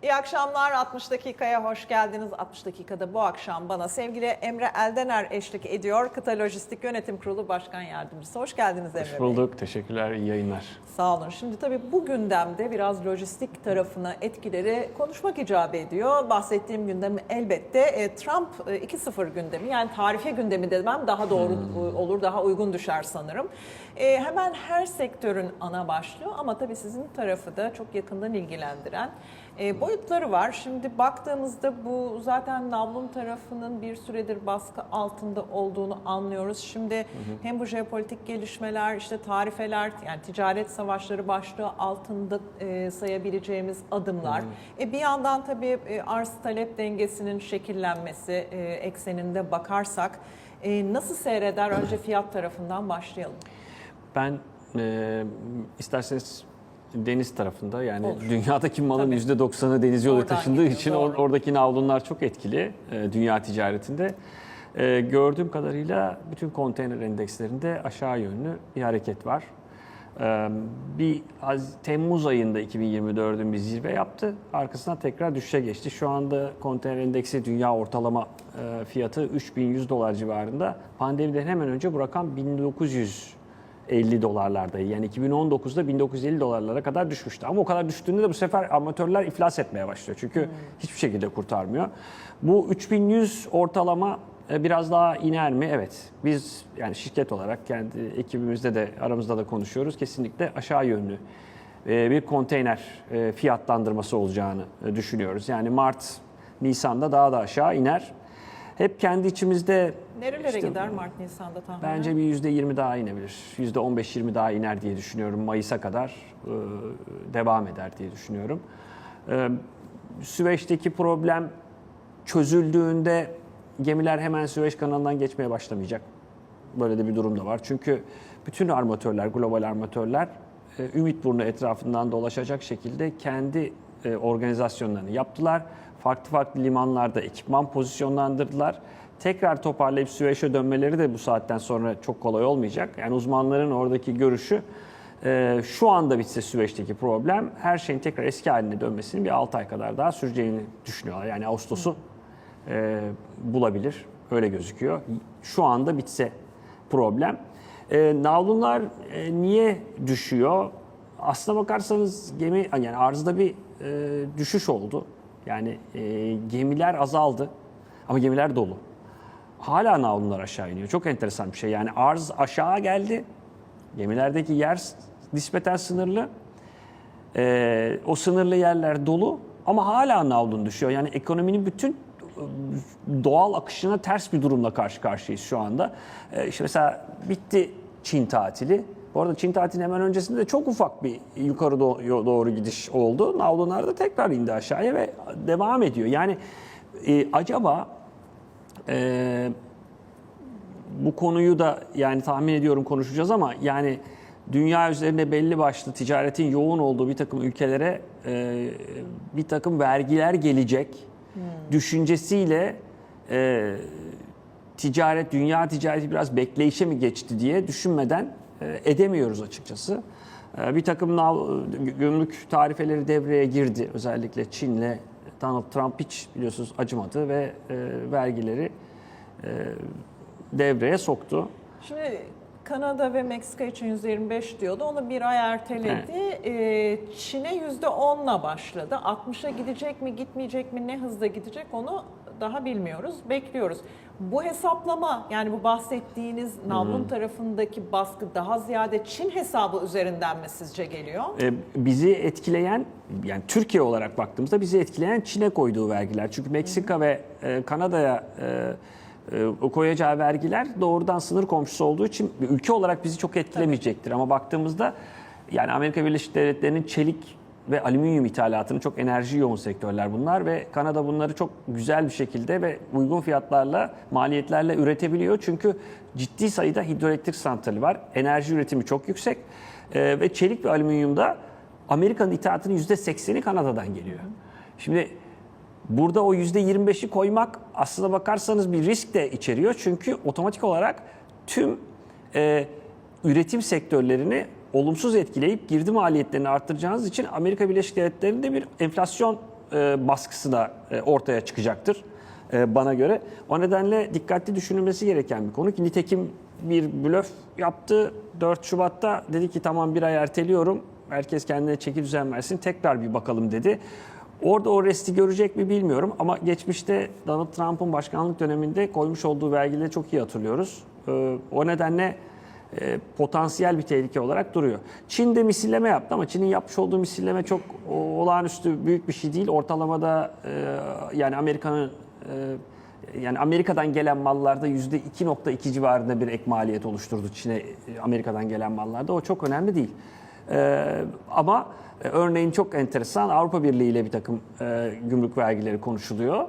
İyi akşamlar. 60 dakikaya hoş geldiniz. 60 dakikada bu akşam bana sevgili Emre Eldener eşlik ediyor. Kıta Lojistik Yönetim Kurulu Başkan Yardımcısı. Hoş geldiniz Emre Bey. Hoş bulduk. Teşekkürler. İyi yayınlar. Sağ olun. Şimdi tabii bu gündemde biraz lojistik tarafına etkileri konuşmak icap ediyor. Bahsettiğim gündem elbette Trump 2.0 gündemi, yani tarife gündemi demem daha doğru olur, daha uygun düşer sanırım. Hemen her sektörün ana başlığı ama tabii sizin tarafı da çok yakından ilgilendiren boyutları var. Şimdi baktığımızda bu zaten navlun tarafının bir süredir baskı altında olduğunu anlıyoruz. Şimdi hem bu jeopolitik gelişmeler, işte tarifeler, yani ticaret savaşları başlığı altında sayabileceğimiz adımlar. Bir yandan tabii arz talep dengesinin şekillenmesi ekseninde bakarsak nasıl seyreder? Önce fiyat tarafından başlayalım. Ben isterseniz deniz tarafında, yani Olur. Dünyadaki malın Tabii. %90'ı deniz yolu Oradan taşındığı geliyor, için doğru. oradaki navlunlar çok etkili dünya ticaretinde. Gördüğüm kadarıyla bütün konteyner endekslerinde aşağı yönlü bir hareket var. Temmuz ayında 2024'ün bir zirve yaptı. Arkasına tekrar düşüşe geçti. Şu anda konteyner endeksi dünya ortalama fiyatı 3100 dolar civarında. Pandemiden hemen önce bu rakam 1950 dolarlardaydı. Yani 2019'da 1950 dolarlara kadar düşmüştü. Ama o kadar düştüğünde de bu sefer amatörler iflas etmeye başlıyor. Çünkü hiçbir şekilde kurtarmıyor. Bu 3100 ortalama biraz daha iner mi? Evet. Biz yani şirket olarak kendi ekibimizde de aramızda da konuşuyoruz. Kesinlikle aşağı yönlü bir konteyner fiyatlandırması olacağını düşünüyoruz. Yani Mart, Nisan'da daha da aşağı iner. Hep kendi içimizde Nerelere gider Mart, Nisan'da tahminen? bence bir %20 daha inebilir. %15-20 daha iner diye düşünüyorum. Mayıs'a kadar devam eder diye düşünüyorum. Süveyş'teki problem çözüldüğünde gemiler hemen Süveyş kanalından geçmeye başlamayacak. Böyle de bir durum da var. Çünkü bütün armatörler, global armatörler Ümitburnu etrafından dolaşacak şekilde kendi organizasyonlarını yaptılar. Farklı farklı limanlarda ekipman pozisyonlandırdılar. Tekrar toparlayıp Süveyş'e dönmeleri de bu saatten sonra çok kolay olmayacak. Yani uzmanların oradaki görüşü şu anda bitse Süveyş'teki problem her şeyin tekrar eski haline dönmesinin bir 6 ay kadar daha süreceğini düşünüyorlar. Yani Ağustos'u bulabilir. Öyle gözüküyor. Şu anda bitse problem. Navlunlar niye düşüyor? Aslına bakarsanız yani arzda bir düşüş oldu. Yani gemiler azaldı ama gemiler dolu. Hala navlunlar aşağı iniyor. Çok enteresan bir şey. Yani arz aşağı geldi. Gemilerdeki yer nispeten sınırlı. O sınırlı yerler dolu ama hala navlun düşüyor. Yani ekonominin bütün doğal akışına ters bir durumla karşı karşıyayız şu anda. İşte mesela bitti Çin tatili. Bu arada Çin tatilinin hemen öncesinde de çok ufak bir yukarı doğru gidiş oldu. Navlunlar da tekrar indi aşağıya ve devam ediyor. Yani acaba bu konuyu da yani tahmin ediyorum konuşacağız ama yani dünya üzerinde belli başlı ticaretin yoğun olduğu bir takım ülkelere bir takım vergiler gelecek düşüncesiyle dünya ticareti biraz bekleyişe mi geçti diye düşünmeden edemiyoruz açıkçası. Bir takım gümrük tarifeleri devreye girdi. Özellikle Çin'le Donald Trump hiç biliyorsunuz acımadı ve vergileri devreye soktu. Şimdi Kanada ve Meksika için %25 diyordu. Onu bir ay erteledi. Evet. Çin'e %10'la başladı. 60'a gidecek mi, gitmeyecek mi, ne hızla gidecek onu daha bilmiyoruz. Bekliyoruz. Bu hesaplama, yani bu bahsettiğiniz navlun tarafındaki baskı daha ziyade Çin hesabı üzerinden mi sizce geliyor? Bizi etkileyen, yani Türkiye olarak baktığımızda bizi etkileyen Çin'e koyduğu vergiler. Çünkü Meksika ve Kanada'ya koyacağı vergiler doğrudan sınır komşusu olduğu için ülke olarak bizi çok etkilemeyecektir. Ama baktığımızda yani Amerika Birleşik Devletleri'nin çelik ve alüminyum ithalatının çok enerji yoğun sektörler bunlar ve Kanada bunları çok güzel bir şekilde ve uygun fiyatlarla, maliyetlerle üretebiliyor. Çünkü ciddi sayıda hidroelektrik santrali var. Enerji üretimi çok yüksek ve çelik ve alüminyumda Amerika'nın ithalatının %80'i Kanada'dan geliyor. Şimdi burada o %25'i koymak aslına bakarsanız bir risk de içeriyor. Çünkü otomatik olarak tüm üretim sektörlerini olumsuz etkileyip girdi maliyetlerini arttıracağınız için Amerika Birleşik Devletleri'nde bir enflasyon baskısı da ortaya çıkacaktır bana göre. O nedenle dikkatli düşünülmesi gereken bir konu ki nitekim bir blöf yaptı 4 Şubat'ta dedi ki tamam bir ay erteliyorum. Herkes kendine çeki düzen versin tekrar bir bakalım dedi. Orada o resti görecek mi bilmiyorum ama geçmişte Donald Trump'ın başkanlık döneminde koymuş olduğu vergileri çok iyi hatırlıyoruz. O nedenle potansiyel bir tehlike olarak duruyor. Çin de misilleme yaptı ama Çin'in yapmış olduğu misilleme çok olağanüstü büyük bir şey değil. Ortalamada yani Amerika'dan gelen mallarda %2.2 civarında bir ek maliyet oluşturdu Çin'e Amerika'dan gelen mallarda. O çok önemli değil. Ama örneğin çok enteresan Avrupa Birliği ile bir takım gümrük vergileri konuşuluyor.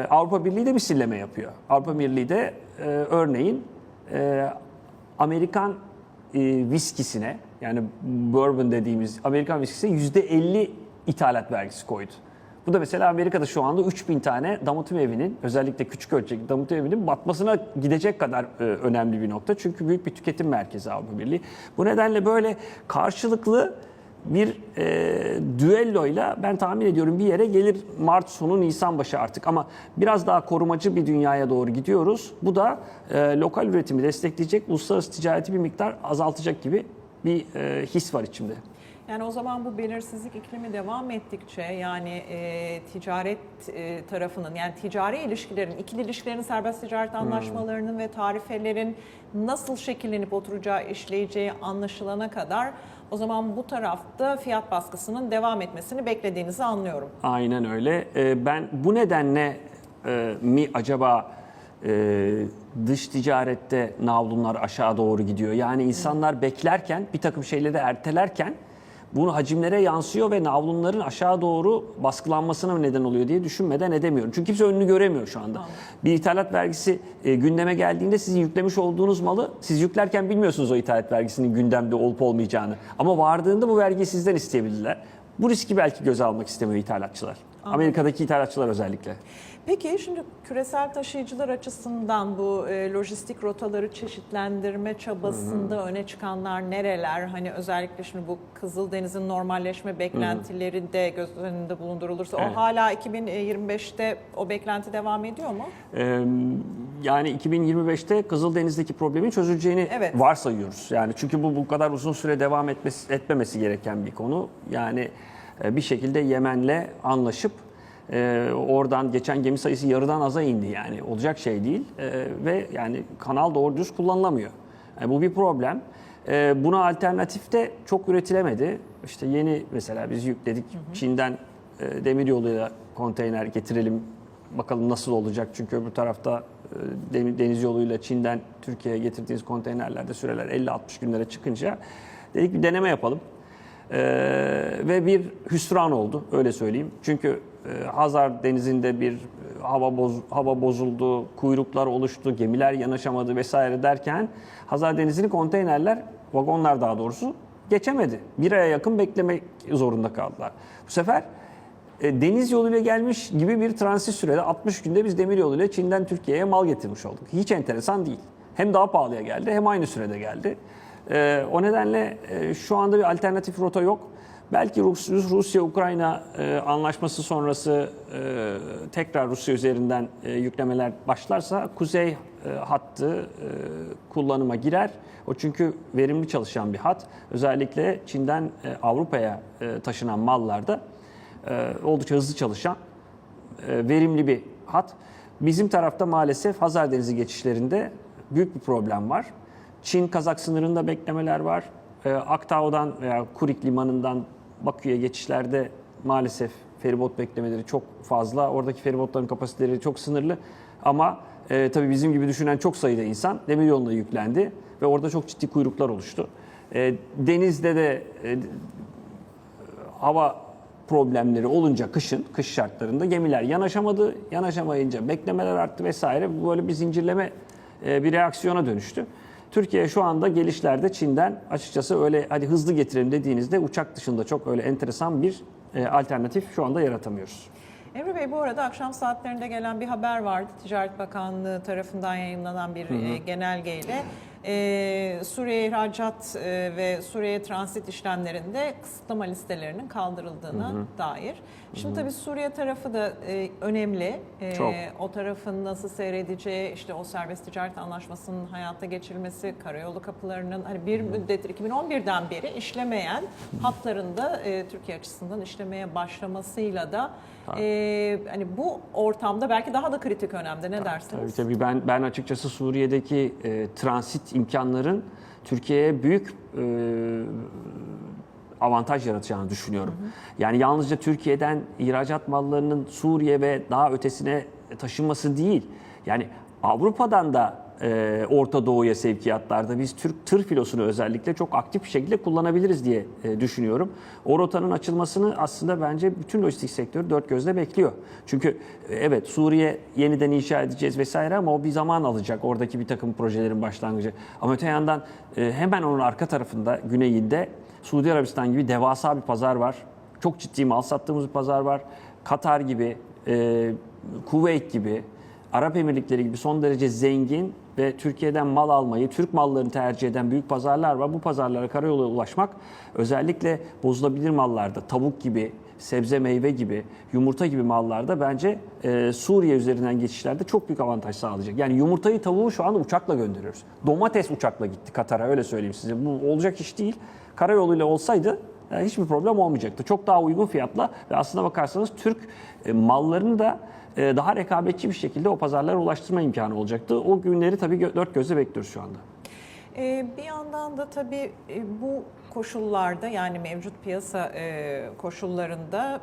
Avrupa Birliği de misilleme yapıyor. Avrupa Birliği de örneğin Amerikan viskisine yani bourbon dediğimiz Amerikan viskisine %50 ithalat vergisi koydu. Bu da mesela Amerika'da şu anda 3000 tane damıtım evinin özellikle küçük ölçekli damıtım evinin batmasına gidecek kadar önemli bir nokta. Çünkü büyük bir tüketim merkezi Avrupa Birliği. Bu nedenle böyle karşılıklı bir düelloyla ben tahmin ediyorum bir yere gelir Mart sonu Nisan başı artık ama biraz daha korumacı bir dünyaya doğru gidiyoruz. Bu da lokal üretimi destekleyecek, uluslararası ticareti bir miktar azaltacak gibi bir his var içimde. Yani o zaman bu belirsizlik iklimi devam ettikçe yani ticaret tarafının yani ticari ilişkilerin, ikili ilişkilerin, serbest ticaret anlaşmalarının ve tarifelerin nasıl şekillenip oturacağı, işleyeceği anlaşılana kadar o zaman bu tarafta fiyat baskısının devam etmesini beklediğinizi anlıyorum. Aynen öyle. Ben bu nedenle mi acaba dış ticarette navlunlar aşağı doğru gidiyor? Yani insanlar beklerken, bir takım şeyleri ertelerken bunu hacimlere yansıyor ve navlunların aşağı doğru baskılanmasına neden oluyor diye düşünmeden edemiyorum. Çünkü kimse önünü göremiyor şu anda. Bir ithalat vergisi gündeme geldiğinde sizin yüklemiş olduğunuz malı siz yüklerken bilmiyorsunuz o ithalat vergisinin gündemde olup olmayacağını. Ama vardığında bu vergiyi sizden isteyebilirler. Bu riski belki göze almak istemiyor ithalatçılar. Anladım. Amerika'daki ithalatçılar özellikle. Peki şimdi küresel taşıyıcılar açısından bu lojistik rotaları çeşitlendirme çabasında öne çıkanlar nereler? Hani özellikle şimdi bu Kızıldeniz'in normalleşme beklentileri de göz önünde bulundurulursa o hala 2025'te o beklenti devam ediyor mu? Yani 2025'te Kızıldeniz'deki problemin çözüleceğini varsayıyoruz. Yani çünkü bu kadar uzun süre devam etmemesi gereken bir konu. Yani bir şekilde Yemen'le anlaşıp oradan geçen gemi sayısı yarıdan aza indi yani olacak şey değil ve yani kanal doğru düz kullanılamıyor. Bu bir problem. Buna alternatif de çok üretilemedi. İşte yeni mesela biz yükledik Çin'den demiryoluyla konteyner getirelim bakalım nasıl olacak çünkü öbür tarafta deniz yoluyla Çin'den Türkiye'ye getirdiğiniz konteynerlerde süreler 50-60 günlere çıkınca dedik bir deneme yapalım. Ve bir hüsran oldu öyle söyleyeyim. Çünkü Hazar Denizi'nde bir hava bozuldu, kuyruklar oluştu, gemiler yanaşamadı vesaire derken Hazar Denizi'ni konteynerler, vagonlar daha doğrusu geçemedi. Bir aya yakın beklemek zorunda kaldılar. Bu sefer deniz yoluyla gelmiş gibi bir transit sürede 60 günde biz demir yoluyla Çin'den Türkiye'ye mal getirmiş olduk. Hiç enteresan değil. Hem daha pahalıya geldi hem aynı sürede geldi. O nedenle şu anda bir alternatif rota yok. Belki Rusya-Ukrayna anlaşması sonrası tekrar Rusya üzerinden yüklemeler başlarsa kuzey hattı kullanıma girer. O çünkü verimli çalışan bir hat. Özellikle Çin'den Avrupa'ya taşınan mallarda oldukça hızlı çalışan verimli bir hat. Bizim tarafta maalesef Hazar Denizi geçişlerinde büyük bir problem var. Çin-Kazak sınırında beklemeler var. Aktao'dan veya Kurik limanından Bakü'ye geçişlerde maalesef feribot beklemeleri çok fazla. Oradaki feribotların kapasiteleri çok sınırlı. Ama tabii bizim gibi düşünen çok sayıda insan demiryoluna yüklendi ve orada çok ciddi kuyruklar oluştu. Denizde de hava problemleri olunca kış şartlarında gemiler yanaşamadı. Yanaşamayınca beklemeler arttı vesaire. Bu böyle bir zincirleme bir reaksiyona dönüştü. Türkiye şu anda gelişlerde Çin'den açıkçası öyle hadi hızlı getirelim dediğinizde uçak dışında çok öyle enteresan bir alternatif şu anda yaratamıyoruz. Emre Bey bu arada akşam saatlerinde gelen bir haber vardı. Ticaret Bakanlığı tarafından yayınlanan bir genelgeyle. Suriye ihracat ve Suriye transit işlemlerinde kısıtlama listelerinin kaldırıldığına dair. Şimdi tabii Suriye tarafı da önemli. Çok. O tarafın nasıl seyredeceği, işte o serbest ticaret anlaşmasının hayata geçirilmesi, karayolu kapılarının hani bir müddet 2011'den beri işlemeyen hatlarında Türkiye açısından işlemeye başlamasıyla da hani bu ortamda belki daha da kritik önemde. Ne dersiniz? Tabii ben açıkçası Suriye'deki transit imkanların Türkiye'ye büyük avantaj yaratacağını düşünüyorum. Yani yalnızca Türkiye'den ihracat mallarının Suriye ve daha ötesine taşınması değil. Yani Avrupa'dan da Orta Doğu'ya sevkiyatlarda biz Türk tır filosunu özellikle çok aktif bir şekilde kullanabiliriz diye düşünüyorum. O rotanın açılmasını aslında bence bütün lojistik sektörü dört gözle bekliyor. Çünkü evet Suriye yeniden inşa edeceğiz vesaire ama o bir zaman alacak. Oradaki bir takım projelerin başlangıcı. Ama öte yandan hemen onun arka tarafında güneyinde Suudi Arabistan gibi devasa bir pazar var. Çok ciddi mal sattığımız bir pazar var. Katar gibi, Kuveyt gibi, Arap Emirlikleri gibi son derece zengin ve Türkiye'den mal almayı, Türk mallarını tercih eden büyük pazarlar var. Bu pazarlara karayoluyla ulaşmak özellikle bozulabilir mallarda, tavuk gibi, sebze meyve gibi, yumurta gibi mallarda bence Suriye üzerinden geçişlerde çok büyük avantaj sağlayacak. Yani yumurtayı, tavuğu şu anda uçakla gönderiyoruz. Domates uçakla gitti Katar'a, öyle söyleyeyim size. Bu olacak iş değil. Karayoluyla olsaydı hiçbir problem olmayacaktı. Çok daha uygun fiyatla ve aslına bakarsanız Türk mallarını da daha rekabetçi bir şekilde o pazarlara ulaştırma imkanı olacaktı. O günleri tabii dört gözle bekliyoruz şu anda. Bir yandan da tabii bu koşullarda, yani mevcut piyasa koşullarında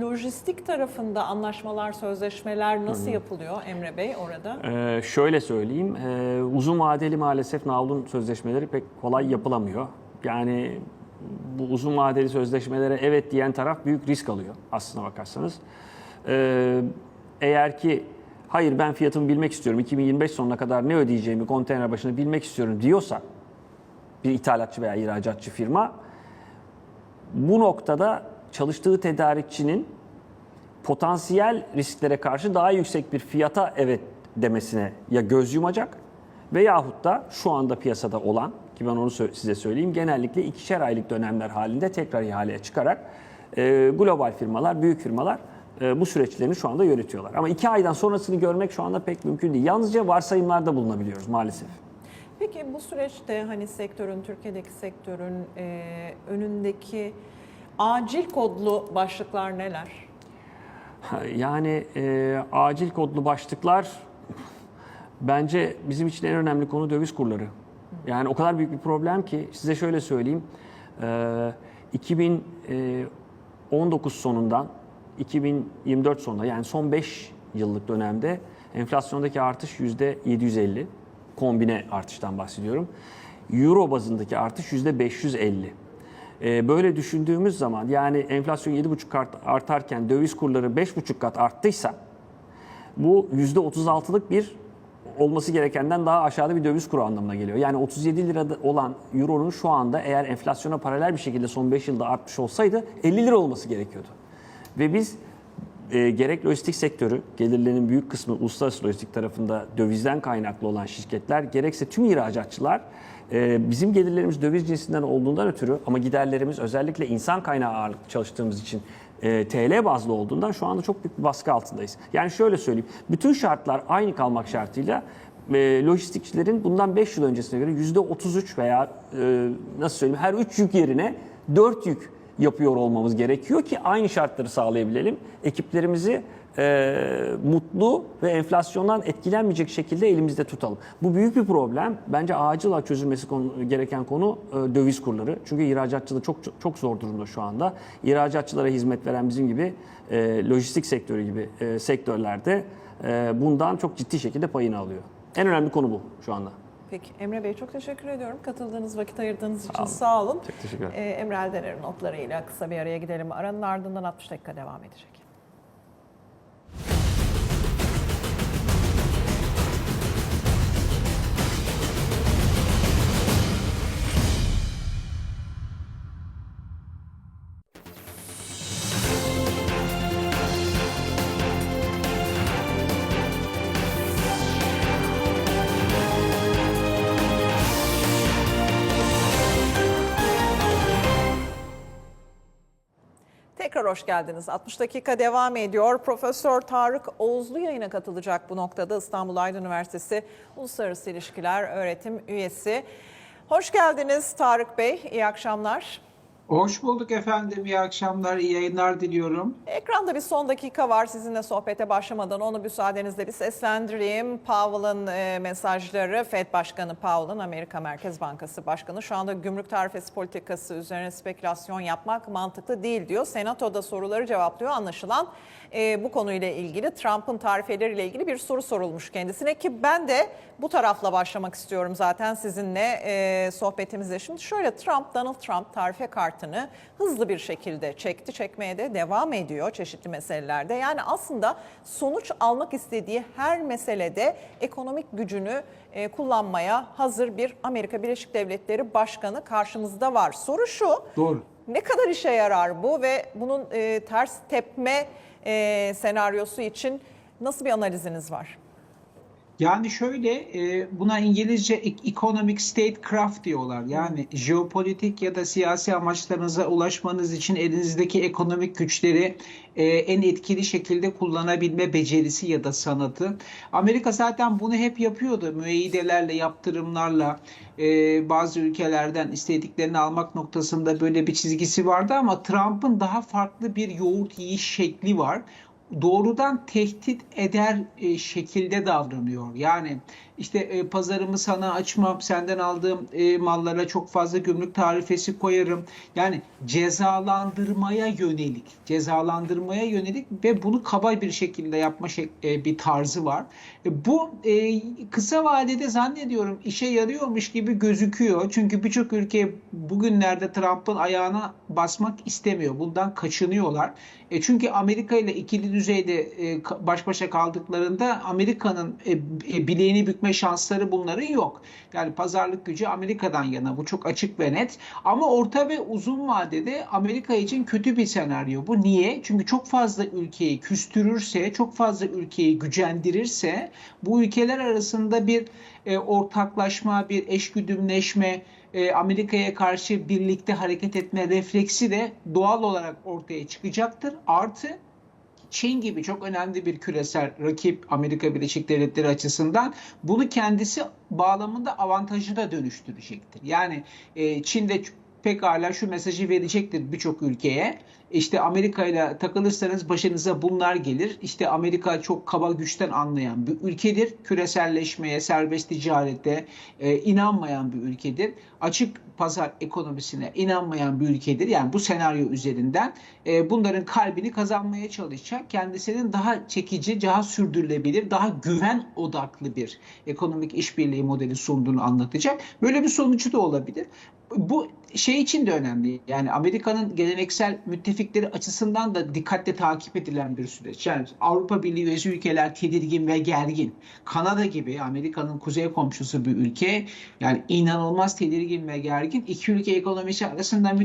lojistik tarafında anlaşmalar, sözleşmeler nasıl yapılıyor Emre Bey orada? Şöyle söyleyeyim, uzun vadeli maalesef navlun sözleşmeleri pek kolay yapılamıyor. Yani bu uzun vadeli sözleşmelere evet diyen taraf büyük risk alıyor aslına bakarsanız. Eğer ki hayır ben fiyatımı bilmek istiyorum, 2025 sonuna kadar ne ödeyeceğimi konteyner başına bilmek istiyorum diyorsa bir ithalatçı veya ihracatçı firma, bu noktada çalıştığı tedarikçinin potansiyel risklere karşı daha yüksek bir fiyata evet demesine ya göz yumacak veyahut da şu anda piyasada olan, ki ben onu size söyleyeyim, genellikle 2'şer aylık dönemler halinde tekrar ihaleye çıkarak global firmalar, büyük firmalar bu süreçlerini şu anda yönetiyorlar. Ama 2 aydan sonrasını görmek şu anda pek mümkün değil. Yalnızca varsayımlarda bulunabiliyoruz maalesef. Peki bu süreçte hani sektörün, Türkiye'deki sektörün önündeki acil kodlu başlıklar neler? Yani acil kodlu başlıklar bence bizim için en önemli konu döviz kurları. Yani o kadar büyük bir problem ki size şöyle söyleyeyim. 2019 sonundan 2024 sonuna, yani son 5 yıllık dönemde enflasyondaki artış %750. Kombine artıştan bahsediyorum. Euro bazındaki artış %550. Böyle düşündüğümüz zaman, yani enflasyon 7,5 kat artarken döviz kurları 5,5 kat arttıysa bu %36'lık bir olması gerekenden daha aşağıda bir döviz kuru anlamına geliyor. Yani 37 lirada olan euronun şu anda eğer enflasyona paralel bir şekilde son 5 yılda artmış olsaydı 50 lira olması gerekiyordu. Ve biz gerek lojistik sektörü, gelirlerinin büyük kısmı uluslararası lojistik tarafında dövizden kaynaklı olan şirketler, gerekse tüm ihracatçılar bizim gelirlerimiz döviz cinsinden olduğundan ötürü ama giderlerimiz özellikle insan kaynağı ağırlıklı çalıştığımız için TL bazlı olduğundan şu anda çok büyük bir baskı altındayız. Yani şöyle söyleyeyim, bütün şartlar aynı kalmak şartıyla lojistikçilerin bundan 5 yıl öncesine göre %33 veya nasıl söyleyeyim, her 3 yük yerine 4 yük yapıyor olmamız gerekiyor ki aynı şartları sağlayabilelim. Ekiplerimizi mutlu ve enflasyondan etkilenmeyecek şekilde elimizde tutalım. Bu büyük bir problem. Bence acil çözülmesi gereken konu döviz kurları. Çünkü ihracatçılık çok zor durumda şu anda. İhracatçılara hizmet veren bizim gibi lojistik sektörü gibi sektörlerde bundan çok ciddi şekilde payını alıyor. En önemli konu bu şu anda. Peki Emre Bey, çok teşekkür ediyorum. Katıldığınız, vakit ayırdığınız için sağ olun. Çok teşekkür ederim. Emre Eldener'in notlarıyla kısa bir araya gidelim. Aranın ardından 60 dakika devam edecek. Tekrar hoş geldiniz. 60 dakika devam ediyor. Profesör Tarık Oğuzlu yayına katılacak bu noktada. İstanbul Aydın Üniversitesi Uluslararası İlişkiler Öğretim Üyesi. Hoş geldiniz Tarık Bey. İyi akşamlar. Hoş bulduk efendim. İyi akşamlar, iyi yayınlar diliyorum. Ekranda bir son dakika var. Sizinle sohbete başlamadan onu müsaadenizle bir seslendireyim. Powell'ın mesajları, Fed Başkanı Powell'ın, Amerika Merkez Bankası Başkanı şu anda gümrük tarifesi politikası üzerine spekülasyon yapmak mantıklı değil diyor. Senato'da soruları cevaplıyor. Anlaşılan bu konuyla ilgili, Trump'ın tarifeleriyle ilgili bir soru sorulmuş kendisine ki ben de bu tarafla başlamak istiyorum zaten sizinle sohbetimize. Şimdi şöyle, Donald Trump tarife kartını hızlı bir şekilde çekti, çekmeye de devam ediyor çeşitli meselelerde. Yani aslında sonuç almak istediği her meselede ekonomik gücünü kullanmaya hazır bir Amerika Birleşik Devletleri Başkanı karşımızda var. Soru şu, Doğru. ne kadar işe yarar bu ve bunun ters tepme senaryosu için nasıl bir analiziniz var? Yani şöyle, buna İngilizce economic statecraft diyorlar. Yani jeopolitik ya da siyasi amaçlarınıza ulaşmanız için elinizdeki ekonomik güçleri en etkili şekilde kullanabilme becerisi ya da sanatı. Amerika zaten bunu hep yapıyordu. Müeyyidelerle, yaptırımlarla bazı ülkelerden istediklerini almak noktasında böyle bir çizgisi vardı ama Trump'ın daha farklı bir yoğurt yiyiş şekli var. Doğrudan tehdit eder şekilde davranıyor. Yani işte pazarımı sana açmam, senden aldığım mallara çok fazla gümrük tarifesi koyarım. Yani cezalandırmaya yönelik ve bunu kaba bir şekilde yapma bir tarzı var. Bu kısa vadede zannediyorum işe yarıyormuş gibi gözüküyor. Çünkü birçok ülke bugünlerde Trump'ın ayağına basmak istemiyor. Bundan kaçınıyorlar. Çünkü Amerika ile ikili düzeyde baş başa kaldıklarında Amerika'nın bileğini bükme şansları bunların yok. Yani pazarlık gücü Amerika'dan yana, bu çok açık ve net. Ama orta ve uzun vadede Amerika için kötü bir senaryo bu. Niye? Çünkü çok fazla ülkeyi küstürürse, çok fazla ülkeyi gücendirirse bu ülkeler arasında bir ortaklaşma, bir eşgüdümleşme, Amerika'ya karşı birlikte hareket etme refleksi de doğal olarak ortaya çıkacaktır. Artı Çin gibi çok önemli bir küresel rakip Amerika Birleşik Devletleri açısından bunu kendisi bağlamında avantajına dönüştürecektir. Yani Çin de pekala şu mesajı verecektir birçok ülkeye. İşte Amerika ile takılırsanız başınıza bunlar gelir. İşte Amerika çok kaba güçten anlayan bir ülkedir. Küreselleşmeye, serbest ticarete inanmayan bir ülkedir. Açık pazar ekonomisine inanmayan bir ülkedir. Yani bu senaryo üzerinden bunların kalbini kazanmaya çalışacak. Kendisinin daha çekici, daha sürdürülebilir, daha güven odaklı bir ekonomik işbirliği modeli sunduğunu anlatacak. Böyle bir sonucu da olabilir. Bu şey için de önemli. Yani Amerika'nın geleneksel müttefikleri açısından da dikkatle takip edilen bir süreç. Yani Avrupa Birliği üyesi ülkeler tedirgin ve gergin. Kanada gibi Amerika'nın kuzey komşusu bir ülke. Yani inanılmaz tedirgin ve gergin. İki ülke ekonomisi arasında